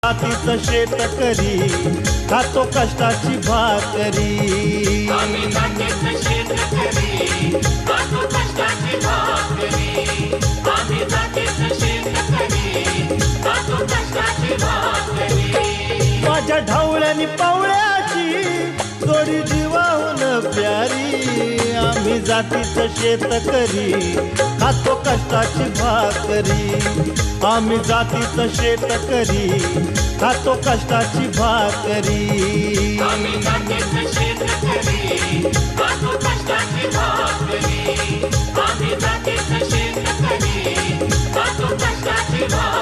जातीचं शेतकरी खातो कष्टाची भाकरी आम्ही जातीचं शेतकरी खातो कष्टाची भाकरी आम्ही जातीचं शेतकरी खातो कष्टाची भाकरी माझ्या ढवळ्यानी पावळ्याची जोडी जीवाहून प्यारी आम्ही जातीचं शेतकरी खातो कष्टाची भाकरी आम्ही जातीचं शेतकरी खातो कष्टाची भाकरी आम्ही जातीचं शेतकरी खातो कष्टाची भाकरी आम्ही जातीचं शेतकरी खातो कष्टाची भाकरी